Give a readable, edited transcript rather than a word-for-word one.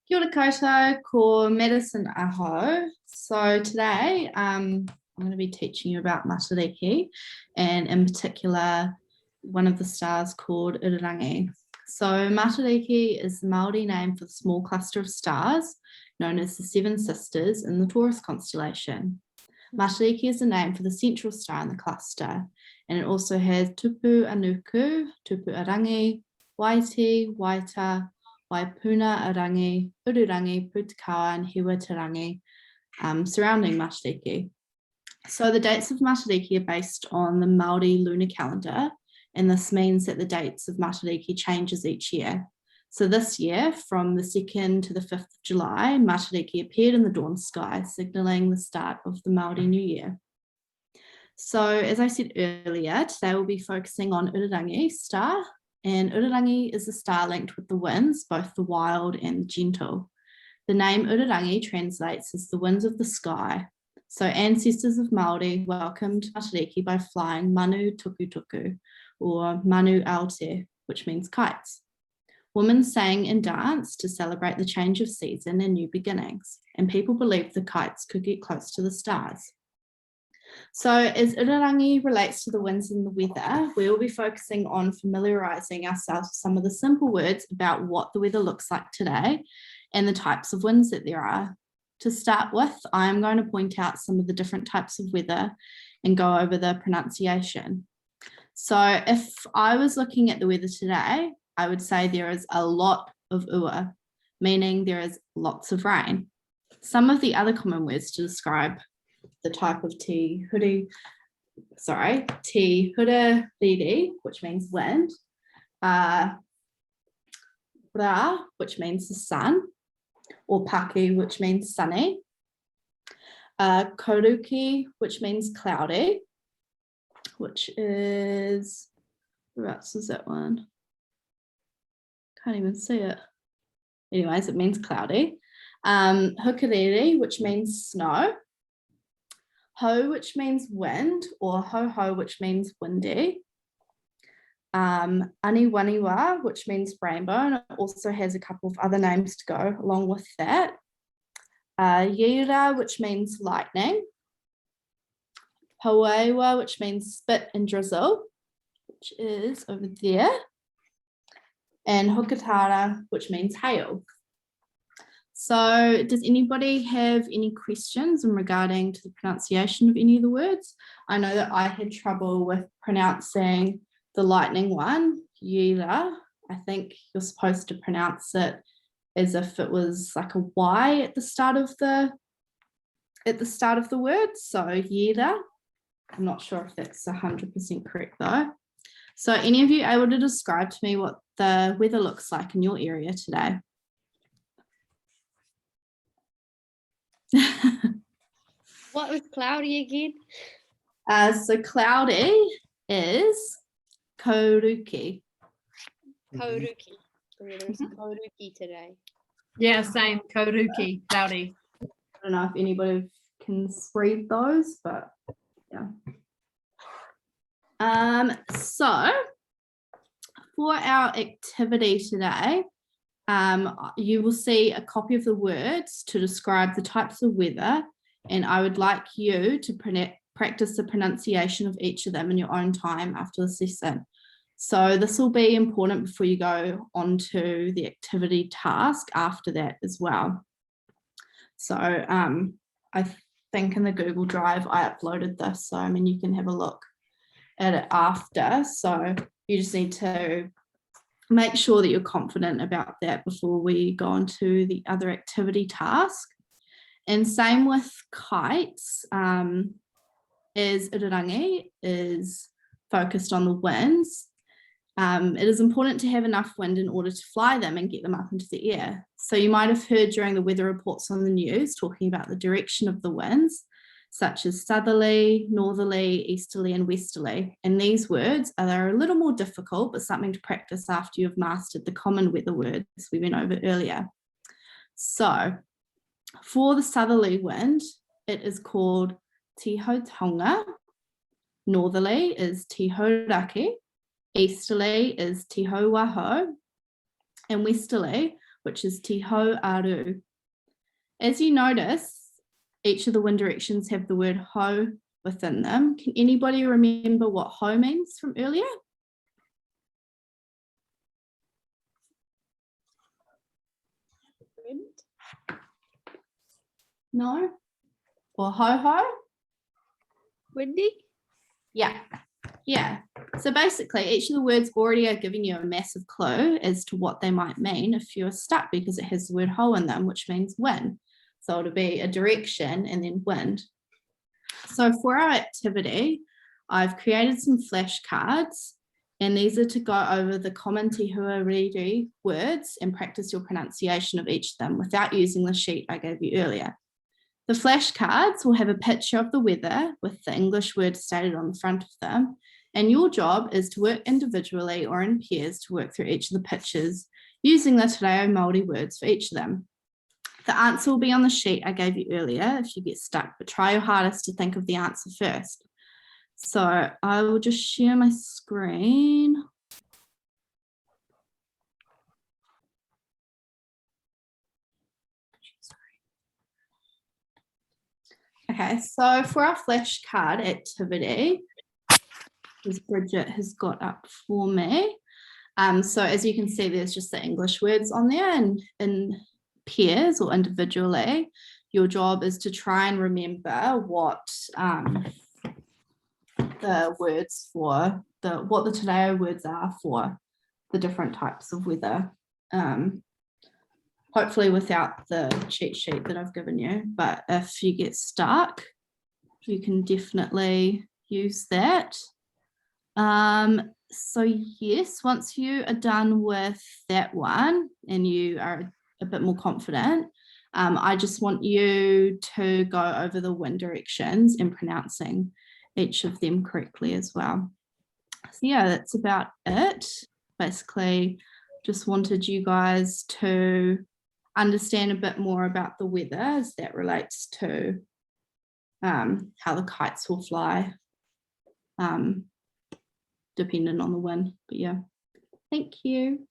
Kia ora koutou, ko medicine aho. So today I'm going to be teaching you about Matariki, and in particular one of the stars called Irirangi. So Matariki is the Māori name for the small cluster of stars known as the Seven Sisters in the Taurus constellation. Matariki is the name for the central star in the cluster, and it also has Tupu Anuku, Tupu Arangi, Waiti, Waita, Waipuna Arangi, Ururangi, Putakawa, and Hiwatarangi surrounding Matariki. So the dates of Matariki are based on the Māori lunar calendar, and this means that the dates of Matariki changes each year. So this year, from the 2nd to the 5th of July, Matariki appeared in the dawn sky, signalling the start of the Māori New Year. So as I said earlier, today we'll be focusing on Irirangi star, and Irirangi is a star linked with the winds, both the wild and the gentle. The name Irirangi translates as the winds of the sky. So ancestors of Māori welcomed Matariki by flying manu tukutuku, or manu aote, which means kites. Women sang and danced to celebrate the change of season and new beginnings, and people believed the kites could get close to the stars. So as Irirangi relates to the winds and the weather, we will be focusing on familiarising ourselves with some of the simple words about what the weather looks like today and the types of winds that there are. To start with, I am going to point out some of the different types of weather and go over the pronunciation. So if I was looking at the weather today, I would say there is a lot of ua, meaning there is lots of rain. Some of the other common words to describe the type of te hurariri, which means wind, ra, which means the sun, or paki, which means sunny, koruki, which means cloudy, which is, where else is that one? Can't even see it. Anyways, it means cloudy. Hukariri, which means snow. Ho, which means wind, or ho-ho, which means windy. Aniwaniwa, which means rainbow, and it also has a couple of other names to go along with that. Yira, which means lightning. Hawaii, which means spit and drizzle, which is over there. And Hokatara, which means hail. So does anybody have any questions in regarding to the pronunciation of any of the words? I know that I had trouble with pronouncing the lightning one, Yira. I think you're supposed to pronounce it as if it was like a Y at the start of the word. So Yira. I'm not sure if that's 100% correct though. So any of you able to describe to me what the weather looks like in your area today? What was cloudy again? So cloudy is koruki. Koruki. There's koruki today. Yeah, same. Koruki, cloudy. I don't know if anybody can read those, but yeah. So for our activity today, you will see a copy of the words to describe the types of weather, and I would like you to practice the pronunciation of each of them in your own time after the lesson. So this will be important before you go on to the activity task after that as well. So I think in the Google Drive I uploaded this, so you can have a look at it after. So you just need to make sure that you're confident about that before we go on to the other activity task. And same with kites, as Irirangi is focused on the winds. It is important to have enough wind in order to fly them and get them up into the air. So you might have heard during the weather reports on the news talking about the direction of the winds, such as southerly, northerly, easterly, and westerly. And these words are a little more difficult, but something to practice after you've mastered the common weather words we went over earlier. So for the southerly wind, it is called tihotonga. Northerly is tihoraki. Easterly is tihowaho. And westerly, which is te ho aru. As you notice, each of the wind directions have the word ho within them. Can anybody remember what ho means from earlier? Wind. No? Or ho ho? Windy. Yeah. Yeah. So basically, each of the words already are giving you a massive clue as to what they might mean if you're stuck, because it has the word ho in them, which means wind. So it'll be a direction and then wind. So for our activity, I've created some flashcards, and these are to go over the common te huarere words and practice your pronunciation of each of them without using the sheet I gave you earlier. The flashcards will have a picture of the weather with the English word stated on the front of them, and your job is to work individually or in pairs to work through each of the pictures using the te reo Māori words for each of them. The answer will be on the sheet I gave you earlier if you get stuck, but try your hardest to think of the answer first. So I will just share my screen. Okay, so for our flashcard activity, as Bridget has got up for me. So as you can see, there's just the English words on there, and in pairs or individually, your job is to try and remember what the words for what the te reo words are for the different types of weather. Hopefully without the cheat sheet that I've given you, but if you get stuck, you can definitely use that. So yes, once you are done with that one and you are a bit more confident, I just want you to go over the wind directions and pronouncing each of them correctly as well. So yeah, that's about it. Basically, just wanted you guys to understand a bit more about the weather as that relates to how the kites will fly, depending on the wind. But yeah, thank you.